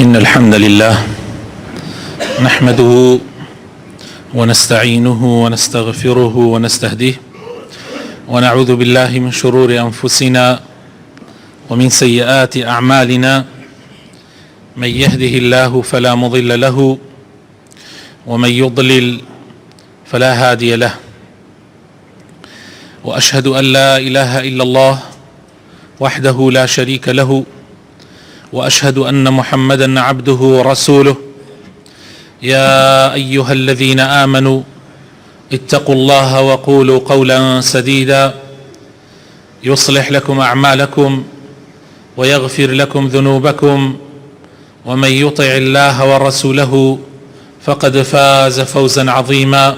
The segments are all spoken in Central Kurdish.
إن الحمد لله نحمده ونستعينه ونستغفره ونستهديه ونعوذ بالله من شرور أنفسنا ومن سيئات أعمالنا. من يهده الله فلا مضل له ومن يضلل فلا هادي له، وأشهد أن لا إله إلا الله وحده لا شريك له، وأشهد أن محمدا عبده ورسوله. يا أيها الذين آمنوا اتقوا الله وقولوا قولا سديدا يصلح لكم أعمالكم ويغفر لكم ذنوبكم، ومن يطع الله ورسوله فقد فاز فوزا عظيما.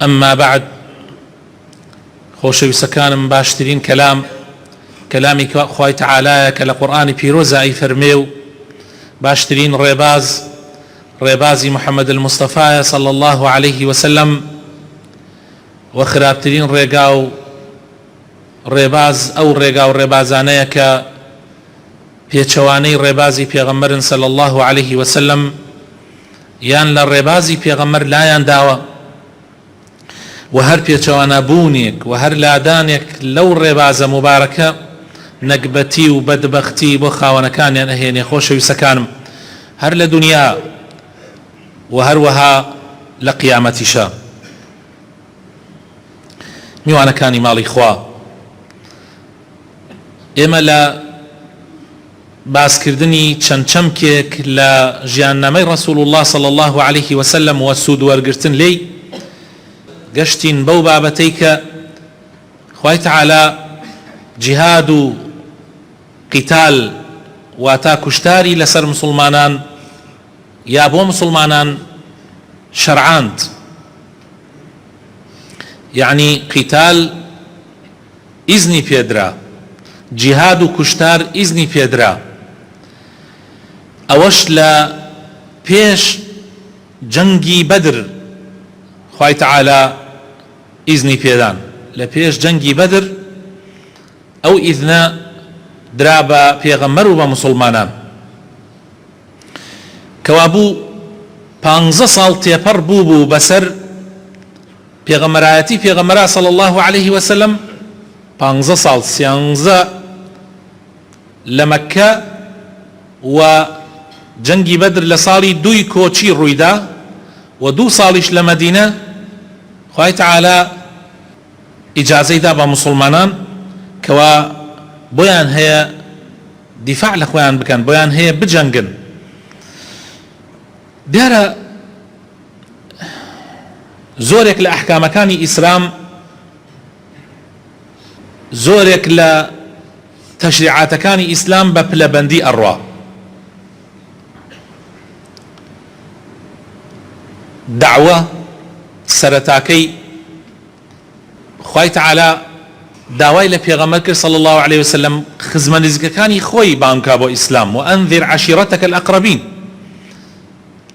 أما بعد، خۆشەویستەکانم، باشترین کەلامی خوای تەعالایە کە لە قورئانی پیرۆزە ئەیفەرمێ و باشترین ڕێبازی محەممەد المستەفایە صلی الله عليه وسلم، و خراپترین ڕێگا و ڕێباز ئەو ڕێگا و ڕێبازانەیە کە پێچەوانەی ڕێبازی پێغەمبەرن صلی الله عليه وسلم، یان لە ڕێبازی پێغەمبەر لایان داوە، و هەر پێچەوانە بوونێک و هەر لادانێک لەو ڕێبازە مبارەکە نەکبەتی و بەدبەختی بۆ خاوەنەکانیان ئەهێنێ. خۆشەویستەکانم، هەر لە دنیا و هەروەها لە قیامەتیشە. میوانەکانی ماڵی خوا، ئێمە لە باسکردنی چەند چەمکێک لە ژیاننامەی ڕەسوول الله صلی الله عليه وسلم و سوود وەرگرتن لێی گەشتین بەو بابەتەی کە خوای تەعالا جیهاد و قیتال واتا کوشتاری لەسەر مسلمانان یا بۆ مسلمانان شەرعاند. یعنی قیتال ئیزنی پێدرا، جیهاد و کوشتار ئیزنی پێدرا. ئەوەش لە پێش جەنگی بەدر خوای تەعالا ئیزنی پێدان. لە پێش جەنگی بەدر ئەو ئیزنە درا بە پێغەمبەر و بە مسلمانان، کەوا بوو 15 ساڵ تێپەڕ بوو بەسەر پێغەمبەرایەتی پێغەمبەرا صلی الله عليه وسلم. 15 ساڵ، 13 لە مەککە و جەنگی بەدر لە ساڵی 2 کۆچی ڕوویدا، و 2 ساڵیش لە مەدینە خوای تەعالا ئیجازەی دا بە مسلمانان کەوا بۆیان هەیە دیفاع لە خۆیان بکەن، بۆیان هەیە بجەنگن. دیارە زۆرێک لە ئەحکامەکانی ئیسلام، زۆرێک لە تەشریعاتەکانی ئیسلام بە پلەبەندی ئەڕوا. دعوە سەرەتاکەی خوای تەعالا داوای لە پێغەمبەر کرد صلی الله عليه وسلم خزمە نزیکەکانی خۆی بانگکا بۆ ئیسلام، و ئەنذر عەشیرەتەکە الأقربین.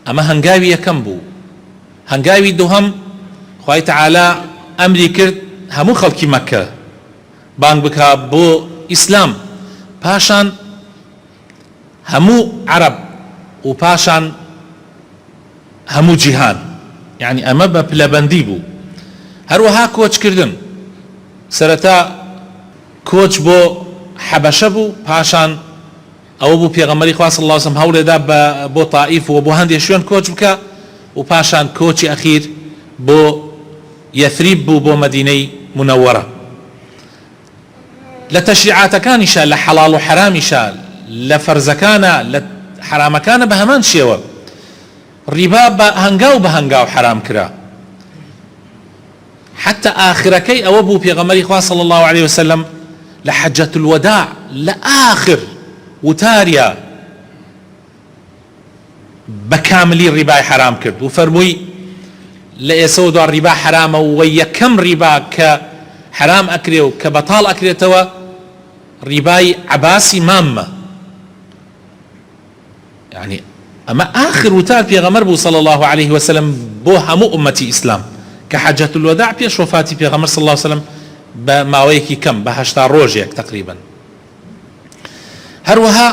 ئەمە هەنگاوی یەکەم بوو. هەنگاوی دووهەم، خوای تەعالا ئەمری کرد هەموو خەڵکی مەککە بانگ بکا بۆ ئیسلام، پاشان هەموو عەرەب، و پاشان هەموو جیهان. یعنی ئەمە بە پلەبەندی بوو. هەروەها کۆچکردن، سەرەتا کۆچ بۆ حەبەشە بوو، پاشان ئەوە بوو پێغەمبەری خوا صلی الله عليه وسلم هەوڵێدا بۆ تائیف و بۆ هەندێک شوێن کۆچ بکە، و پاشان کۆچی ئەخیر بۆ یەثریب بوو، بۆ مەدینەی منەوەرە. لە تەشریعاتەکانیشە، لە حەڵاڵ و حەرامیشە، لە فەرزەکانە، لە حرامەکانە بە هەمان شێوە. ڕیبا بە هەنگاو حرام کرا. حتى آخرەکەی ئەوە بوو پێغەمبەری خوا صلی الله عليه وسلم لە حەجەت الوداع لە ئاخر وتاریە بەکاملی ڕیبای حرام کرد، و فەرمووی لە ئێسەوە دوار ڕیبا حرامە، و یەکەم ڕیبا کە حرام ئەکرێ و کە بەتاڵ ئەکرێتەوە ڕیبای عەباسی مامە. يعني ئەمە آخر وتار پێغەمبەر بوو صلی الله عليه وسلم بۆ هەموو ئومەتی ئیسلام، کە حەجەت الوداع پێش وفاتی پێغەمبەر صلی الله عليه وسلم بە ماوەیەکی کەم، بە 80 ڕۆژێک تقریبا. هەروەها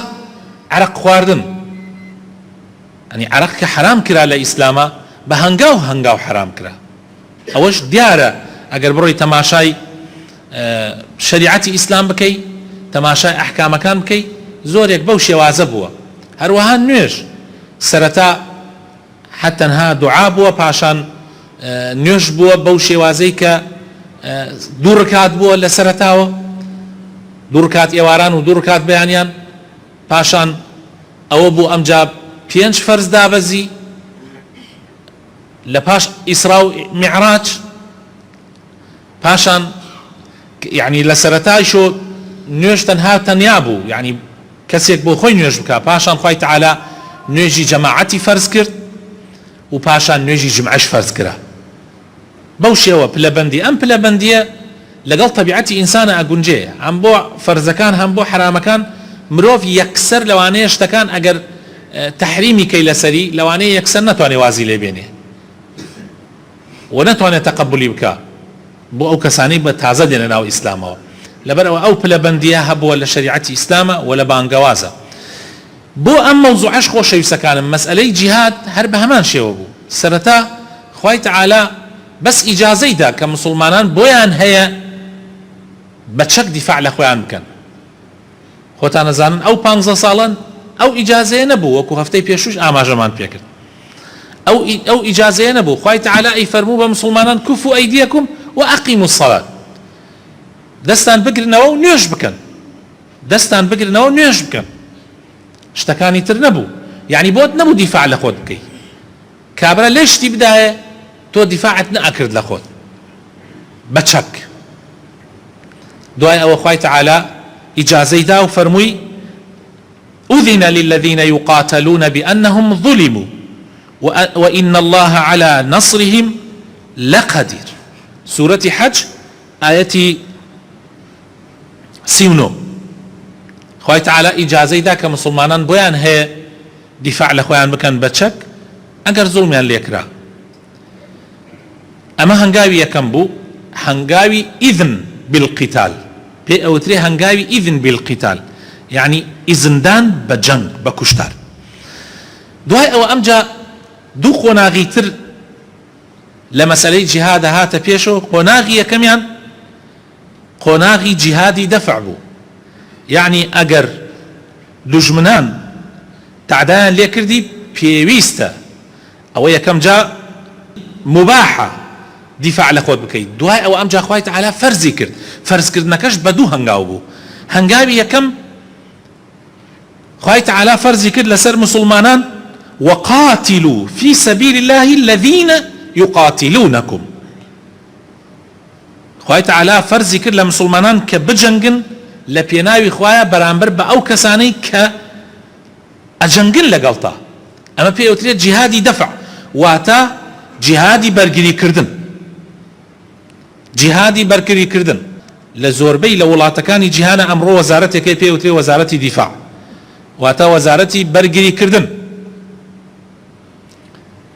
عرق خواردن يعني عرق كحرام كرا لإسلاما بهنگاو حرام كرا اوش ديارة اگر بروي تماشاي شريعتي اسلام بكي تماشاي احكام كان بكي زوريك بوشي وازبوا هروها نوش سرتا حتى انها دعاء بوا باشان نوش بوا بوشي وازيك دو ركات بوا لسرتاوا دو ركات ايواران و دو ركات بيانيان باشان او بو امجاب بينش فرز دابزي لباش إسراء معراج باشان يعني لسرتاي شو نيوش تنها تنيابو يعني كسيك بو خوي نيوش بكا باشان خوي تعالى نيجي جماعتي فرز كرت و باشان نيجي جمعش فرز كرا بوشيوا بلا بندي ام بلا بنديه لقل طبيعتي انسانه اقنجيه عم بو فرزكان هم بو حرامكان مروف يكسر لواني اشتكان اگر تحريمي كي لسري لواني يكسر نتواني وازي لي بيني ونتواني تقبلي بك بو او كساني بتازه دينا ناو اسلامه لبر او بلا بنديه هبو ولا شريعه اسلامه ولا بانغوازه بو ام موضوعش خوش يسكان مساله جهاد هرب همان شيء بو سرتا خوي تعالى بس اجازه دا كمسلمانان بويان هي بتشك دفاع لاخوان بكن خوتان زانن او 15 سالن او اجازه نبو وكو هفتي بيشوش اماجمان بيكر او اجازه نبو خوي تعالى اي فرمو بمسلمانان كفوا ايديكم واقيموا الصلاه دستان بقرنوا نيوش بكن دستان بقرنوا نيوش بكن اشتكاني ترنبو يعني بود نبو دفاع لخود بكي كابرا ليش تبدا تو دفاعتنا اكرد لخود بتشك دعاء او خوي تعالى اجازه دا وفرموي اذن للذين يقاتلون بانهم ظلموا وإن الله على نصرهم لقدير سورة حج آية سيونو خوي تعالى إجازة دا كمسلمانان بيان هي دفاع لخوان بكن بتشك اگر ظلميان ليكرا اما هنگاوي يكمبو هنگاوي إذن بالقتال بي اوتري هنگاوي إذن بالقتال يعني إذندان بجنگ بكشتار دواي او امجا دو قۆناغی تر لە مەسەلەی جیهاد هاتە پێشەوە قۆناغی یەکەمیان قۆناغی جیهادی دەفع بوو یعنی ئەگەر دوژمنان تعدایان لێ کردی پێویستە ئەوە یەکەم جا مباحە دیفاع لە خۆت بکەیت دوای ئەوە ئەمجا خوای تەعالا فەرزی کرد فەرزکردنەکەش بە دوو هەنگاو بوو هەنگاوی یەکەم خوای تەعالا فەرزی کرد لەسەر مسلمانان وقاتلوا في سبيل الله الذين يقاتلونكم خوای تعالی فرضی کرد لە مسلمانان کە بجەنگن لە پێناوی خوایە بەرامبەر بە ئەو کەسانەی کە ئەجەنگن لەگەڵتا ئەمە پێوترێت جیهادی دەفع واتە جیهادی بەرگریکردن جیهادی بەرگریکردن لە زۆربەی لە وڵاتەکانی جیهانە ئەمڕۆ وەزارەتێکی پێوترێت وەزارەتی دیفاع واتە وەزارەتی بەرگریکردن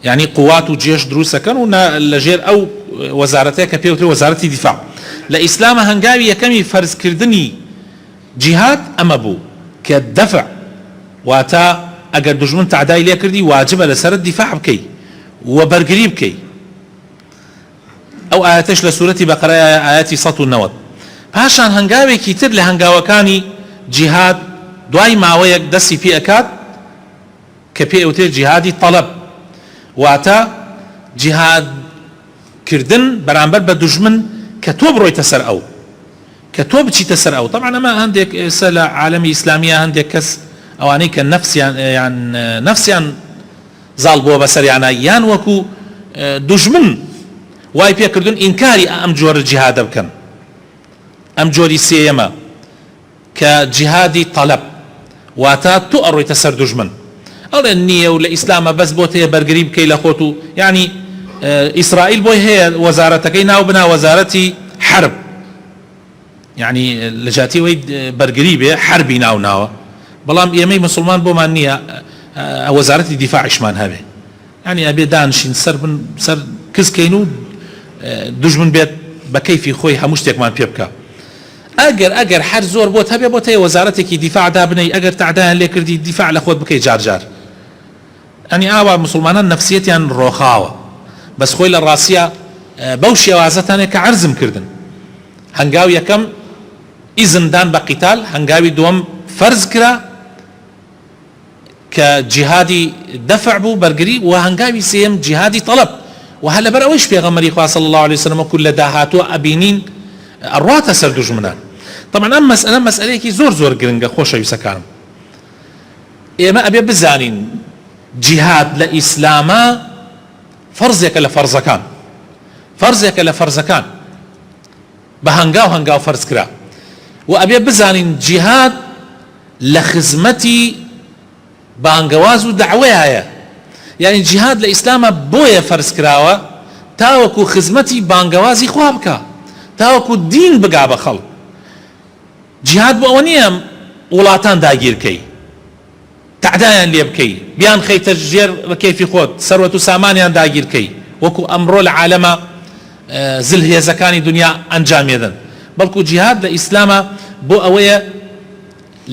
يعني قوات وجيش دروس كانوا لجير او وزارتها كبيوتري وزارة دفاع لإسلام هنگاوي يكمي فرز كردني جهاد اما بو كالدفع واتا اگر دجمن تعداي ليه كردي واجب لسر الدفاع بكي وبرقري بكي او آياتش لسورة بقرة آياتي سطو النوض باشان هنگاوي كيتر لهنگاوكاني جهاد دواي ماويك دسي في اكاد كبيوتري جهادي طلب واتا جهاد كردن برامبر بدجمن كتوب روي تسر او كتوب شي تسر او طبعا ما عندك سلا عالمي اسلاميه عندك كس او انيك النفس يعني نفسيا ظالبوا بسر يعني يان وكو دجمن واي بي كردن انكاري ام جور الجهاد بكن ام جوري سيما كجهادي طلب واتا تو روي تسر دجمن او النية ولا اسلام بس بوته برقريب كي لخوتو يعني اسرائيل بوي هي وزارتكي ناو بنا وزارتي حرب يعني لجاتي ويد برقريبه حربي ناو بلام يمي مسلمان بو مانية وزارتي دفاع اشمان هبه يعني ابي دانشين سر كز كينو دجمن بيت بكيفي خوي همشتك مان بيبكا ئەگەر هەر زۆر بۆت هەبێ بۆ تێ وەزارەتێکی دیفاع دابنەی ئەگەر تعدایان لێ کردی دیفاع لە خۆت بکەی جارجار. ئەنی ئاوا مسلمانان نەفسیەتیان ڕۆخاوە، بەس خۆی لە ڕاستیە بەو شێوازەتانێ کە عەرزم کردن. هەنگاو یەکەم ئیزندان بە قیتال، هەنگاوی دووەم فەرز کرا کە جیهادی دەفع بوو بەرگری، و هەنگاوی سێم جیهادی تەڵەب. و هە لەبەر ئەوەش پێغەمبەری خوا صلی الله عليه وسلم وەکو لە داهاتوە ئەبینین ئەڕواتە سەر دوژمنان. طبعا ئەم مەسئلە مەسئلەیەکی زۆر گرنگە خۆشەویستەکانم. ئێمە ئەبێ بزانین جیهاد لە ئیسلامە فەرزێکە لە فەرزەکان، فەرزێکە لە فەرزەکان، بە هەنگاو فەرز کرا. و ئەبێ بزانین جیهاد لە خزمەتی بانگەواز و دەعوەیە. یعنی جیهاد لە ئیسلامە بۆیە فەرز کراوە تاوەکو خزمەتی بانگەوازی خوا بکە، تاوەکو دین بگا بە خەڵک. جیهاد بۆ ئەوە نییە وڵاتان داگیرکەی، تعدایان لێ بکەی، بیان خەیتە ژێر بە کەیفی خۆت، سەروەت و سامانیان داگیرکەی، وەکو ئەمڕۆ لە عالەمە زلهێزەکانی دنیا ئەنجامێدن. بەڵکو جیهاد لە ئیسلامە بۆ ئەوەیە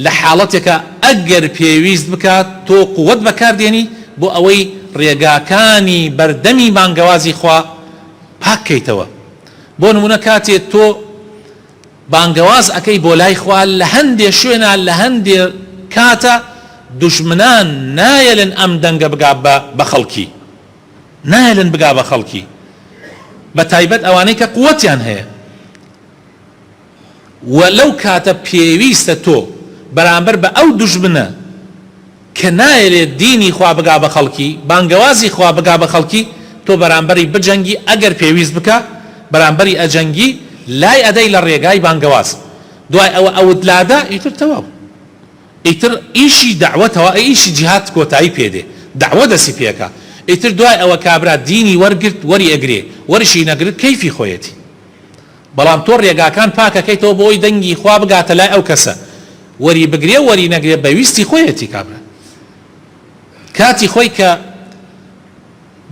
لە حاڵەتێکە ئەگەر پێویست بکات تۆ قووەت بەکاردێنی بۆ ئەوەی ڕێگاکانی بەردەمی بانگەوازی خوا پاککەیتەوە. بۆ نمونە کاتێ تۆ بانگەواز ئەەکەی بۆ لای خوا لە هەندێ شوێنە لە هەندێ کاتە دوژمنان نایەلن ئەم دەنگە بگا بە خەڵکی، نایەلن بگا بە خەڵکی، بە تایبەت ئەوانەی کە قووەتیان هەیە. و لەو کاتە پێویستە تۆ بەرامبەر بە ئەو دوژمنە کە نایەلێت دینی خوا بگا بە خەڵکی، بانگەوازی خوا بگا بە خەڵکی، تۆ بەرامبەری بجەنگی. ئەگەر پێویست بکە بەرامبەری ئەجەنگی، لای ئەدەی لە ڕێگای بانگەواز. دوای ئەوە ئەوت لادا ئیتر تەواو، ئیتر ئیشی دەعوەتەوە، ئیشی جیهاد کۆتایی پێدێ، دەعوە دەسی پێکە. ئیتر دوای ئەوە کابرا دینی وەرگرت وەری ئەگرێ، وەرشی نەگرت کەیفی خۆیەتی. بەڵام تۆ ڕێگاکان پاکەکەیتەوە بۆی دەنگی خوا بگاتە لای ئەو کەسە، وەری بگرێ وەری نەگرێ بەویستی خۆیەتی. کابرا کاتی خۆی کە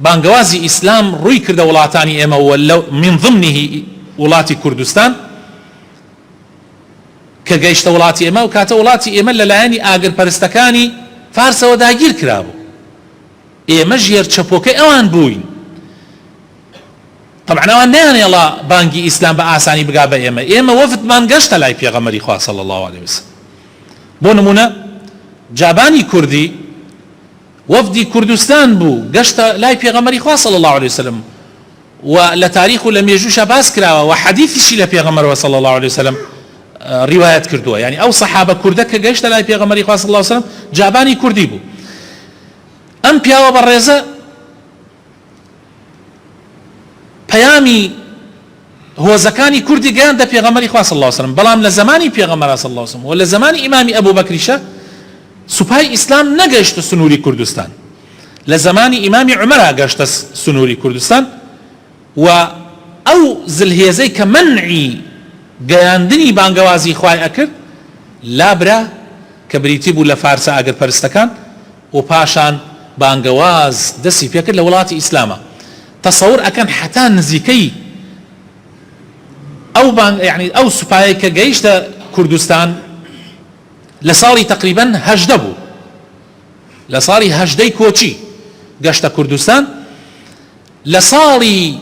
بانگەوازی ئیسلام ڕووی کردە وڵاتانی ئێمە و من ضمنیه وڵاتی کوردستان کە گەیشتە وڵاتی ئێمە، و کاتە وڵاتی ئێمە لەلایەنی ئاگرپەرستەکانی فارسەوە داگیر کرابوو. ئێمە ژێر چەپۆکەی ئەوان بووین. طبعا ئەوان نەیانێڵا بانگی ئیسلام بە ئاسانی بگا بە ئێمە. ئێمە وەفتمان گەشتە لای پێغەمبەری خوا صلی الله عليه وسلم. بۆ نمونە جابانی کوردی وەفدی کوردستان بوو، گەشتە لای پێغەمبەری خوا صلی الله عليه وسلم، و لە تاریخ و لە مێژووشە باس کراوە، و حەدیثیشی لە پێغەمبەرەوە صلی الله عليه وسلم ڕیوایەت کردووە. یعنی ئەو سەحابە کوردە کە گەیشتە لای پێغەمبەری خوا صلی الله عليه وسلم جابانی کوردی بوو. ئەم پیاوە بەڕێزە پەیامی هۆزەکانی کوردی گەیاندە پێغەمبەری خوا صلی الله عليه وسلم. بەڵام لە زمانی پێغەمبەر صلی الله عليه وسلم و لە زمانی ئیمامی ئەبوو بەکریشە سوپای ئیسلام نەگەیشتە سنووری کوردستان، لە زمانی ئیمامی عومەرا گەشتە سنووری کوردستان. و ئەو زلهێزەی کە منعی گەیاندنی بانگەوازی خوای ئەکرد لابرا کە بریتی بوو لە فارسە ئاگرپەرستەکان، و پاشان بانگەواز دەستی پێکرد لە وڵاتی ئیسلامە. تەسەور ئەکەن حتا نزیکەی ئەو سوپایە کە گەیشتە کوردستان لە ساڵی تقریبا 18 بوو، لە ساڵی 18 کۆچی گەشتە کوردستان. لە ساڵی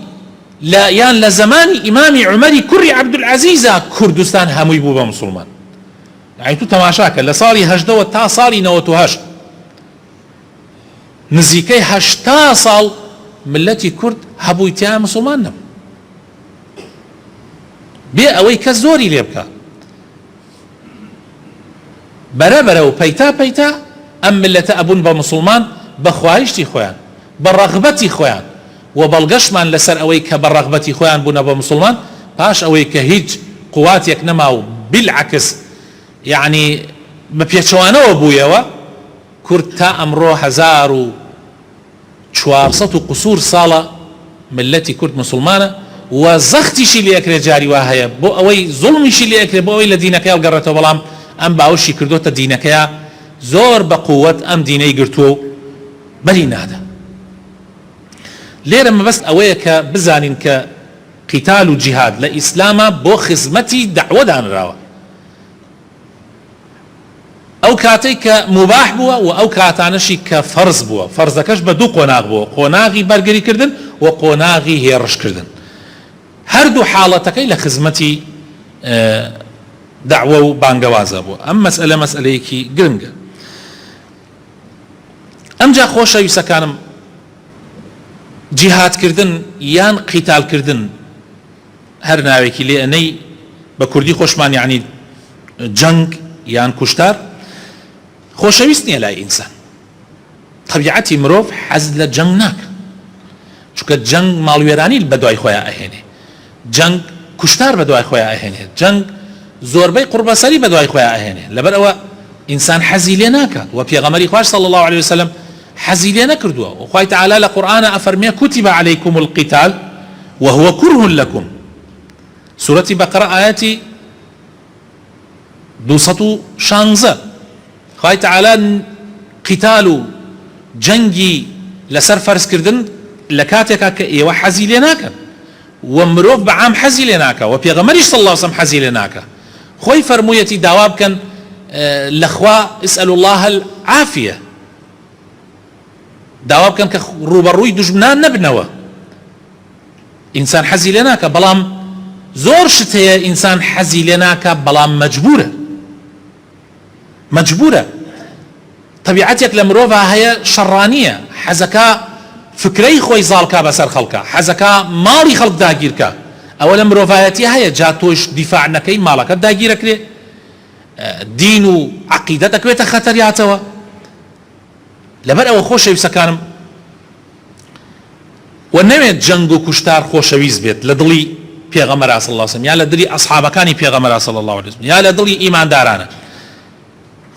یان لە زمانی ئیمامی عومەری کوڕی عەبدولعەزیزە کوردستان هەمووی بوو بە موسڵمان. یعنی تو تەماشاکە لە ساڵی 18 تا ساڵی 98 نزیکەی 80 ساڵ ملەتی کورد هەبووی تیا موسڵمان نەبوو، بێ ئەوەی کە زۆری لێ بکە. بەرەبەرە و پەیتا ئەم ملەتە ئەبوون بە موسڵمان بە خواهیشتی خۆیان، بە ڕەغبەتی خۆیان، و بەڵگەشمان لەسەر ئەوەی کە بە ڕەغبەتی خۆیان بوونە بە موسڵمان، پاش ئەوەی کە هیچ قواتێک نەما و بالعکس یعنی بە پێچەوانەوە بوویەوە، کورد تا ئەمڕۆ 1400 و قسوور ساڵە ملەتی کورد موسڵمانە، و زەختیشی لێکرێ جاری وا هەیە بۆ ئەوەی زوڵمیشی لێکرێ بۆ ئەوەی لە دینەکەی هەڵگەڕێتەوە. بەڵام ئەم باوشی کردوتە دینەکەیە زۆر بە قووەت ئەم دینەی گرتووە و بەری نادا. لێرە مەبەست ئەوەیە کە بزانین کە قیتال و جیهاد لە ئیسلامە بۆ خزمەتی دەعوە دانراوە. ئەو کاتەی کە مباح بووە و ئەو کاتانەشی کە فەرز بووە. فەرزەکەش بە دوو قۆناغ بووە، قۆناغی بەرگریکردن و قۆناغی هێڕشکردن. هەردوو حاڵەتەکەی لە خزمەتی دعوە و بانگەوازە بووە. ئەم مەسئلە مەسئلەیەکی گرنگە. ئەمجا خۆشەویستەکانم، جیهادکردن یان قیتالکردن هەر ناوێکی لێ ئەنەی بە کوردی خۆشمان یعنی جەنگ یان کوشتار خۆشەویست نییە لای ئینسان. طبیعەتی مرۆڤ حەز لە جەنگ ناکە، چونکە جەنگ ماڵوێرانی بە دوای خۆیان ئەهێنێ، جەنگ کوشتار بە دوای خۆیان ئەهێنێ، جەنگ زۆربەی قوربەسەری بە دوای خۆیان ئەهێنێ. لەبەر ئەوە ئینسان حەزی لێ ناکات و پێغەمبەری خوای صلی الله علیه وسلم حەزی لێ نەکردووە. و خوای تعالی لە قورئانە ئەفەرمێ كتب عليكم القتال وهو كره لكم. سورەتی بەقەرە ئاەتی 216 خوای تعالی قتال و جەنگی لەسەر فەرزکردن لە کاتێکا کە ئێوە حەزی لێ ناکەن و مرۆڤ بەعام حەزی لێ ناکە و پێغەمبەریش صلی الله علیه وسلم حەزی لێ ناکە. خۆی فەرموویەتی داوا بکەن لەخوا اسألوا الله العافیە، داوا بکەن کە ڕوبەڕووی دوژمنان نەبنەوە. ئینسان حەزی لێ ناکە، بەڵام زۆر شت هەیە ئینسان حەزی لێ ناکە بەڵام مەجبورە. طبیعەتێک لە مرۆڤ هەیە شەڕانیە، حەزەکە فکرەی خۆی زاڵکا بەسەر خەڵکە، حەزەکە ماڵی خەڵک داگیرکە. ئەوە لە مرۆڤایەتی هەیە، جا تۆش دیفاع نەکەی ماڵەکەت داگیرەکرێ، دین و عەقیدە دەکەوێتە خەتەریاتەوە. لەبەر ئەوە خۆشەویستەکانم، و نەوێت جەنگ و کوشتار خۆشەویست بێت لە دڵی پێغەمبەر صلی الله علیه وسلم یا لە دڵی ئەصحابەکانی پێغەمبەر صلی الله علیه وسلم یا لە دڵی ئیماندارانە.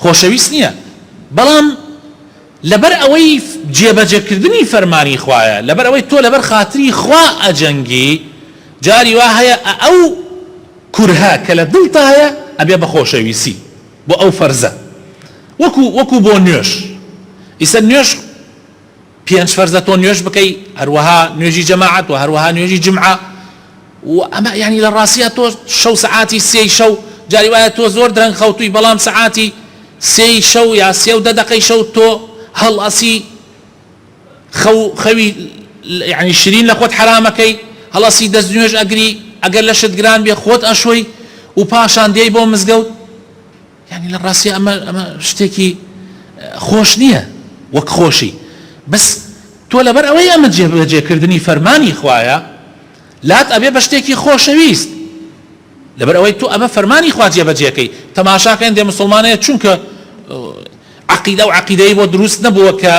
خۆشەویست نییە، بەڵام لەبەر ئەوەی جێبەجێکردنی فەرمانی خوایە، لەبەر ئەوەی تۆ لەبەر خاتری خوا ئەجەنگی، جاری وا هەیە ئەو کورها کە لە دڵتا هەیە ئەبێ بە خۆشەویستی بۆ ئەو فەرزە. وەکو بۆ نوێش، ئیسە نوێش پێنج فەرزە تۆ نوێش بکەی، هەروەها نوێژی جەماعەت و هەروەها نوێژی جمعە، و ئەمە یعنی لە ڕاستیە تۆ شەو سەعاتی سێی شەو، جاری وایە تۆ زۆر درەنگ خەوتووی، بەڵام سەعاتی سێی شەو یا سێ و دە دەقەی شەو تۆ هەڵئەسی خەوی یعنی شرین لە خۆت حرامەکەی، هەڵەسی دەست نوێژ ئەگری، ئەگەر لە شت گران بێ خۆت ئەشۆی و پاشان دێی بۆ مزگەوت. یعنی لە ڕاستی ئەمە شتێکی خۆش نییە وەک خۆشی. بەس تۆ لەبەر ئەوەی ئەمە جێبەجێکردنی فەرمانی خوایە لات ئەبێ بە شتێکی خۆشەویست، لەبەر ئەوەی تۆ ئەمە فەرمانی خوا جێبەجێکەی. تەماشاکەن دێ مسلمانەیە چونکە عەقیدە و عەقیدەی بۆ دروست نەبووە کە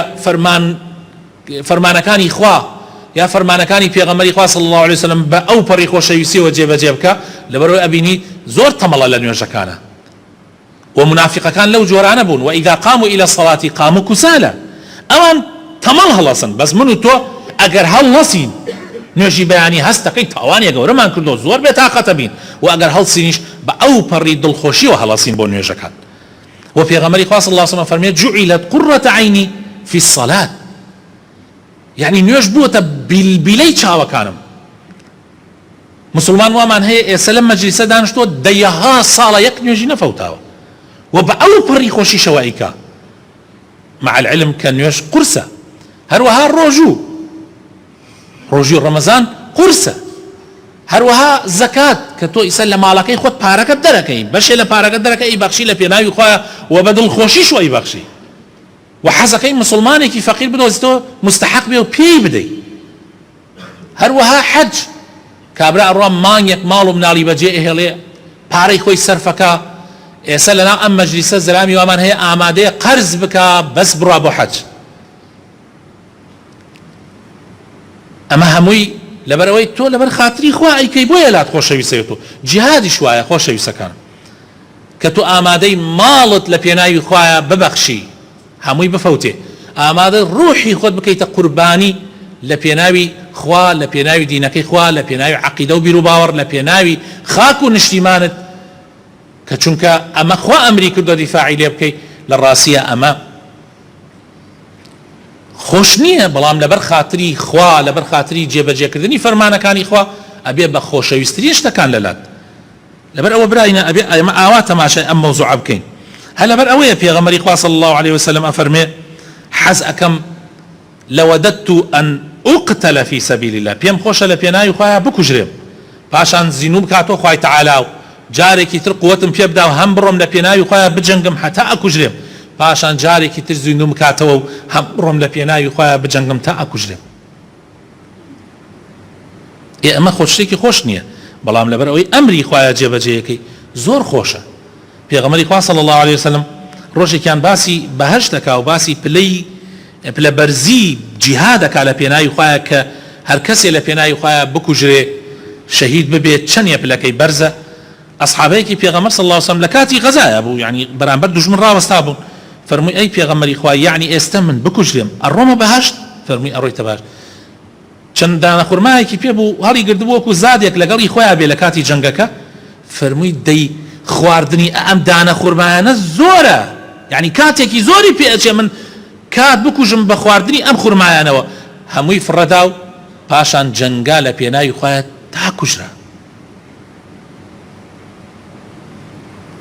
فەرمانەکانی خوا یا فەرمانەکانی پێغەمبەری خوا صلی الله علیه وسلم بە ئەو پەڕی خۆشەویستیەوە جێبەجێ بکە. لەبەرەوەی ئەبینی زۆر تەمەڵە لە نوێژەکانە و منافقەکان لەو جۆرانە بوون. و ئیذا قاموا إلى الصلاة قاموا كسالى، ئەوان تەمەڵ هەڵەسن، بەس من و تۆ ئەگەر هەڵەسین نوێژی بەیانی هەستەکەی تاوانێ گەورەمان کردو، زۆر بێتاقەتە بین، و ئەگەر هەڵسینیش بە ئەو پەڕی دڵخۆشیەوە هەڵەسین بۆ نوێژەکان. و پێغەمبەری خوا صلی الله علیه وسلم فەرمێت جعلت قرة عینی فی الصلاة، یعنی نوێژ بووەتە بیلبیلەی چاوەکانم. مسلمان وامان هەیە ئێستا لەم مەجلیسە دانیشتووە دەیەها ساڵە یەک نوێژی نەفەوتاوە و بە ئەو پەڕی خۆشیشەوە ئەیکا، مع العلم کە نوێژ قورسە. هەروەها ڕۆژی ڕەمەزان قورسە، هەروەها زەکات کە تۆ ئیسا لە ماڵەکەی خۆت پارەکەت دەرەکەی، بەشێ لە پارەکەت دەرەکەی ئەیبەخشی لە پێناوی خوایە و بە دڵخۆشیش ئەیبەخشی، و حەزەکەی مسلمانێکی فەقیر بدۆزیتەوە مستحق بێ و پێی بدەی. هەروەها حەج، کابرا ئەڕوا مانگێک ماڵ و مناڵی بەجێ ئەهێڵێ، پارەی خۆی سەرفەکە. ئێستا لەناو ئەم مەجلیسە زەلامی وامان هەیە ئامادەیە قەرز بکە بەس بڕوا بۆ حەج. ئەمە هەمووی لەبەرەوەی تۆ لەبەر خاتری خوا ئەیکەی، بۆیە لات خۆشەویستە تۆ. جیهادیش وایە خۆشەویستەکان، کە تۆ ئامادەی ماڵت لە پێناوی خوایە ببەخشی، هەمووی بفەوتێ، ئامادە ڕوحی خۆت بکەیتە قوربانی لە پێناوی خوا، لە پێناوی دینەکەی خوا، لە پێناوی عەقیدە و بیر و باوەڕ، لە پێناوی خاک و نیشتیمانت، کە چونکە ئەمە خوا ئەمری کردووە دیفاعی لێ بکەی. لە ڕاستیە ئەمە خۆش نییە، بەڵام لەبەر خاتری خوا، لەبەر خاتری جێبەجێکردنی فەرمانەکانی خوا ئەبێ بە خۆشەویستترین شتەکان لەلات. لەبەر ئەوە براینە ئەبێ ئێمە ئاوا تەماشای ئەم مەوزوعە بکەین. هلا بر أوي بيغمري خوا صلى الله عليه وسلم أفرمي حز أكم لوددت أن أقتل في سبيل الله بيم خوش لبيناي خوايا بكجرم باشان زينوب كاتو خواي تعالى جارێکی تر قوتم پێ بدا و هەم بڕۆم لە پێناوی خۆیان بجەنگم هەتا ئەکوژرێم پاشان جارێکی تر زیندوم کاتەوە و هەم بڕۆم لە پێناوی خۆیان بجەنگم تا ئەکوژرێم. ئەمە خۆشتێکی خۆش نییە، بەڵام لەبەر ئەوەی ئەمری خۆیان جێبەجێیەکەی زۆر خۆشە. پێغەمبەری خوا صلی الله عليه وسلم ڕۆژێکیان باسی بەهەشت دەکا و باسی پلە بەرزی جیهاد دەکا لە پێناوی خۆیان کە هەر کەسێ لە پێناوی خۆیان بکوژرێ شەهید ببێت چەندە پلەکەی بەرزە. أصحابيك پیغمبر صلى الله عليه وسلم لكاتي غزايا ابو يعني برانبر دجمن راوستا بون فرمي اي پیغمبري خوای يعني استمن بكجلم الروم بهشت فرمي اروي تباش چند دانا خرمایکی پێ بوو هەڵی گردبووەکو زادێک لەگەڵی خۆیان بێ لە کاتی جەنگەکە فەرمووی دەی خواردنی ئەم دانە خورمایانە زۆرە، یعنی کاتێکی زۆری پێ ئەچێ من کات بکوژم بە خواردنی ئەم خورمایانەوە هەمووی فڕەدا و پاشان جەنگا لە پێناوی خۆیان تا کوژرا.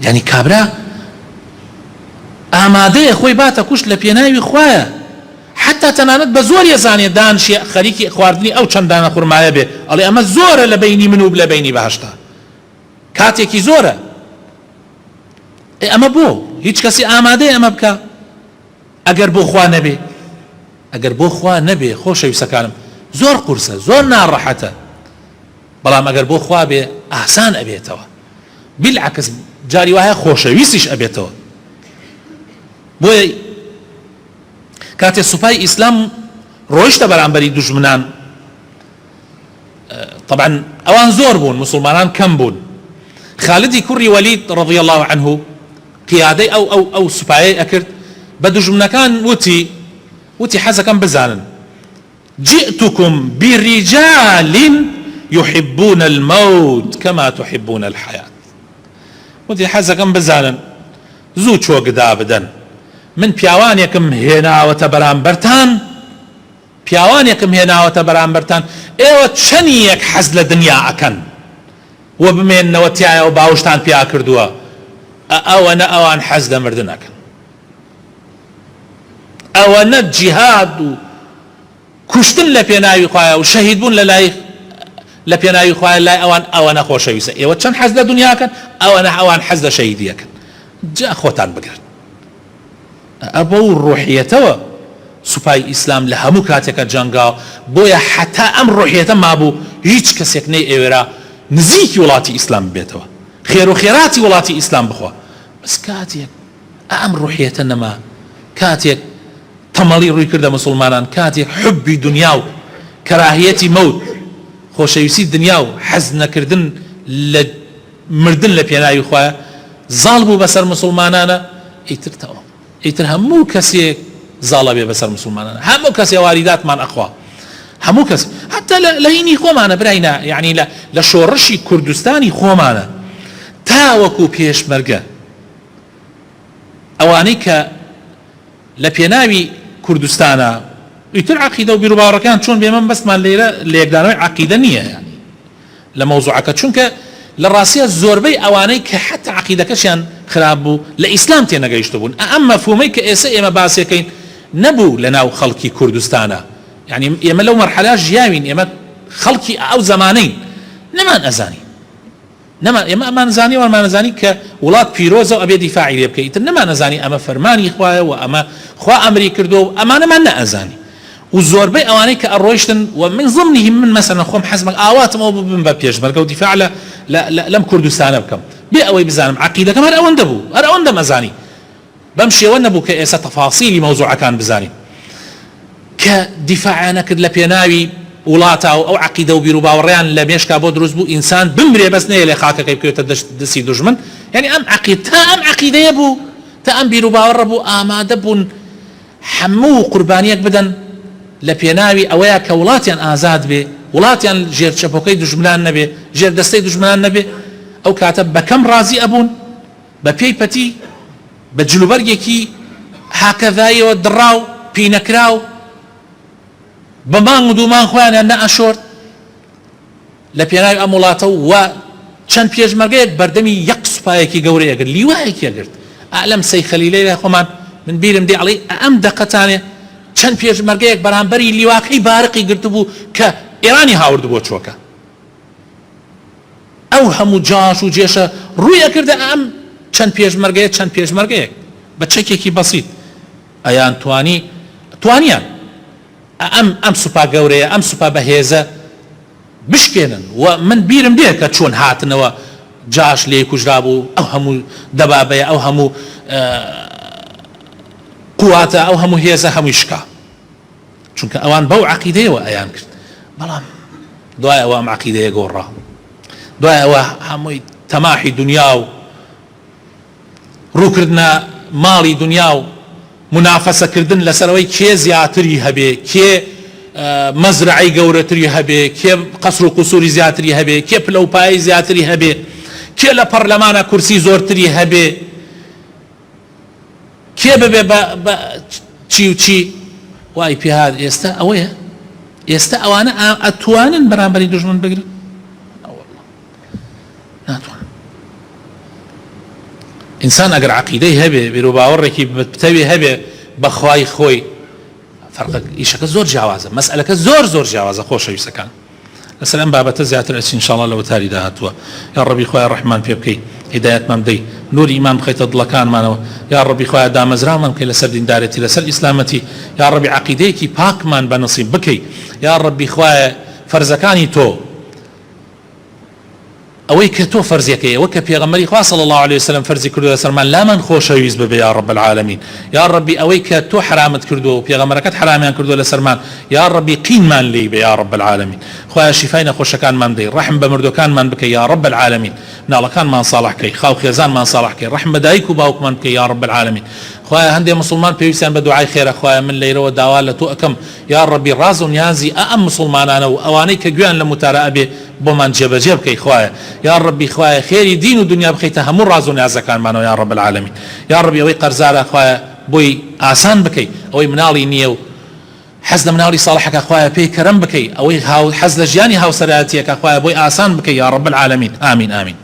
يعني كابرا ئامادەیە خۆی باتە کوشت لە پێناوی خۆیە، حتا تەنانەت بە زۆر یەزانێ دانشی خەریکی خواردنی ئەو چەند دانە خورمایە بێ ئەڵێ ئەمە زۆرە لە بینی من و لە بینی بەهەشتا، کاتێکی زۆرە. ئەمە بۆ هیچ کەسی ئامادەیە ئەمە بکە ئەگەر بۆ خوا نەبێ، ئەگەر بۆ خوا نەبێ خۆشەویستەکانم زۆر قورسە زۆر ناڕەحەتە، بەڵام ئەگەر بۆ خوا بێ ئاسان ئەبێتەوە، بالعکس جاری وایە خۆشەویستیش ئەبێتەوە. بۆیە کاتێ سوپای ئیسلام ڕۆیشتە بەرامبەری دوژمنان، طبعا ئەوان زۆر بوون مسلمانان کەم بوون، خالدی کوڕی وەلید رضی الله عنه قیادەی ئەو سوپایەی ئەکرد بە دوژمنەکان وتی حەزەکەم بزانن جئتكم برجال يحبون الموت كما تحبون الحياة. وتی حەزەکەم بزانن زوو چۆگدا بدەن، من پیاوانێکم هێناوەتە بەرامبەرتان، پیاوانێکم هێناوەتە بەرامبەرتان، ئێوە چەندیەک حەز لە دنیا ئەکەن و بمێننەوە تایە و باوشتان پیا کردووە، ئەوەنە ئەوان حەز لە مردن ئەکەن، ئەوەنە جیهاد و کوشتن لە پێناوی خوایە و شەهید بوون لە لای لە پێناوی خوایە لای ئەوەنە خۆشەویستە. ئێوە چەند حەز لە دنیاکەن، ئەوان حەز لە شەهیدیەکەن، جا خۆتان بگرن. ئەبە و ڕوحیەتەوە سوپای ئیسلام لە هەموو کاتێکە جەنگاوە، بۆیە حتا ئەم ڕوحیەتە مابوو هیچ کەسێک نەی ئێوێرە نزیکی وڵاتی ئیسلام بێتەوە، خێر و خێراتی وڵاتی ئیسلام بخوا. بەس کاتێک ئەم ڕوحیەتە نەما، کاتێک تەمەڵی ڕووی کردە مسلمانان، کاتێک حبی دنیا و کەراهیەتی مەوت، خۆشەویستی دنیا و حەز نەکردن لە مردن لە پێناوی خوایە زاڵ بوو بەسەر مسلمانانە، ئیتر هەموو کەسێک زاڵە بێ بەسەر مسلمانانە، هەموو کەسێ واریداتمان ئەخوا، هەموو کەس حتا لە هینی خۆمانە براینا، یعنی لە شۆڕشی کوردستانی خۆمانە تاوەکو پێشمەرگە ئەوانەی کە لە پێناوی کوردستانە ئیتر عەقیدە و بیرروباوەڕەکان چۆن بێمەم بەسمان لێرە لە یەکدانەوەی عەقیدە نییە، یعنی لە مەوزوعەکە چونکە لە ڕاستیە زۆربەی ئەوانەی کە حتا عەقیدەکەشیان خراپ بوو لە ئیسلام تێنەگەیشتە بوون. ئەم مەفهومەی کە ئێمە باسیەکەین نەبوو لە ناو خەڵکی کوردستانە، یعنی ئێمە لەو مەرحەلە ژیاوین، ئێمە خەڵکی ئەو زەمانەین، نەمان ئەزانی، ئێمە ئەمان زانی وەمان نەزانی کە وڵات پیرۆزە و ئەبێ دیفاعی لێ بکەیت، نەمان نەزانی ئەمە فەرمانی خوایە و ئەمە خوا ئەمری کردو و ئەمانەمان نەئەزانی. و زۆربەی ئەوانەی کە ئەڕۆیشتن و من ضمنهم من مثلا خۆم حەزمە ئاواتمەوە ببم بە پێشمەرگە و دیفاع لەم کوردستانە بکەم، بێ ئەوەی بزانم عەقیدەکەم هەر ئەوەندە بوو، هەر ئەوەندە مەزانی، بەم شێوە نەبوو کە ئێستا تەفاسیلی مەوزوعەکان بزانین کە دیفاعیان نەکرد لە پێناوی وڵاتە و ئەو عەقیدە و بیرروباوەڕیان لە مێشکا بۆ دروست بوو ئینسان بمرێ بەس نەیە لێ خاکەکەی بکەوێتە دەستی دوژمن. یعنی ئەم عەقیدەیە بوو تا ئەم بیرروباوەڕە بوو ئامادە بوون هەموو قوربانیەک بدەن لە پێناوی ئەوەیە کە وڵاتیان ئازاد بێ، وڵاتیان ژێر چەپۆکەی دوژمنان نەبێ، ژێر دەستەی دوژمنان نەبێ. ئەو کاتە بەکەم ڕازی ئەبوون بە پێی پەتی بە جلوبەرگێکی هاکەڤاییەوە دڕاو پینەکراو بە مانگ و دوومان خۆیانیان نەئەشۆرد لە پێناوی ئەم وڵاتە و چەند پێشمەرگەیەک بەردەمی یەک سوپایەکی گەورەی ئەگرت، لیوایەکی ئەگرت، ئەلەم سەی خەلیلەی خۆمان من بیرم دێ ئەڵێ ئەم دەقەتانێ چەند پێشمەرگەیەک بەرامبەری لیواکەی بارقی گرتبوو کە ئێرانی هاورد بۆ چۆکە ئەو هەموو جاش و جێشە ڕوویە کردە ئەم چەند پێشمەرگەیەک بە چەکێکی بەسیط ئەیان توانیان ئەم سوپا گەورەیە ئەم سوپا بەهێزە بشکێنن و من بیرم دێ کە چۆن هاتنەوە جاش لێ کوژرا بوو ئەو هەموو دەبابەیە ئەو هەموو قواتە ئەو هەموو هێزە هەمووی شکا چونکە ئەوان بەو عەقیدەیەوە ئەیان کرد بەڵام دوای ئەوە ئەم عەقیدەیە گۆڕا دوای ئەوە هەمووی تەماحی دنیا و ڕووکردنە ماڵی دنیا و منافەسەکردن لەسەرەوەی کێ زیاتری هەبێ کێ مەزرعی گەورەتری هەبێ کێ قەسر و قوسوری زیاتری هەبێ کێ پلەپایی زیاتری هەبێ کێ لە پەرلەمانە کورسی زۆرتری هەبێ کێ ببێ بە چی و چی وای پێهات ئێستا ئەوەیە ئێستا ئەوانە ئەتوانن بەرامبەری دوژمن بگرن ناتوانن ئینسان ئەگەر عەقیدەی هەبێ بیر و باوەڕێکی بتەوی هەبێ بەخوای خۆی فەرقە ئیشەکە زۆر جیاوازە مەسئلەکە زۆر جیاوازە خۆشەویستەکان لەسەر ئەم بابەتە زیاتر ئەچین ئینشاءڵڵا لە وتاری داهاتووە یا ڕەبی خوای ڕەحمان پێ بکەی هیدایەتمان بدەی نوری ئیمان بخەیتە دڵەکانمانەوە یا ڕەبی خوای دامەزرامان بکەی لەسەر دیندارەتی لەسەر ئیسلامەتی یا ڕەبی عەقیدەیەکی پاکمان بەنصیب بکەی یا ڕەبی خوای فەرزەکانی تۆ ئەوەی کە تۆ فەرزیەکەی ئەوە کە پێغەمبەری خوا صلی الله علیه وسلم فەرزی کردو لەسەرمان لامان خۆشەویست ببێ یا رب العالمین یا ربی ئەوەی کە تۆ حرامت کردو و پێغەمبەرەکەت حرامیان کردو لەسەرمان یا ربی قینمان لێی بێ یا رب العالمین خوای شیفای نەخۆشەکانمان بدەی ڕەحم بە مردوەکانمان بکەی یا رب العالمین مناڵەکانمان صالح کەی خاو خێزانمان صالح کەی ڕەحم بە دایک و باوکمان بکەی یا رب العالمین خوای هەندێک مسلمان پێویستیان بە دوعای خێرە خوای من لەیرەوە داوا لە تۆ ئەکەم یا ربی ڕاز و نیازی ئەم مسلمانانە و ئەوانەی کە گویان لە متارەئە بێ بۆمان جێبەجێ بکەی خوایە یا ربی خوایە خێری دین و دنیا بخەیتە هەموو ڕاز و نیازەکانمانەوە یا رب العالمین یا ربی ئەوەی قەرزارە خوایە بۆی ئاسان بکەی ئەوەی مناڵی نییە و حەز لە مناڵی ساڵحەکە خوایە پێی کەرەم بکەی ئەوەی حەز لە ژیانی هاوسەرایەتیەکە خوایە بۆی ئاسان بکەی یا رب العالمین ئامین ئامین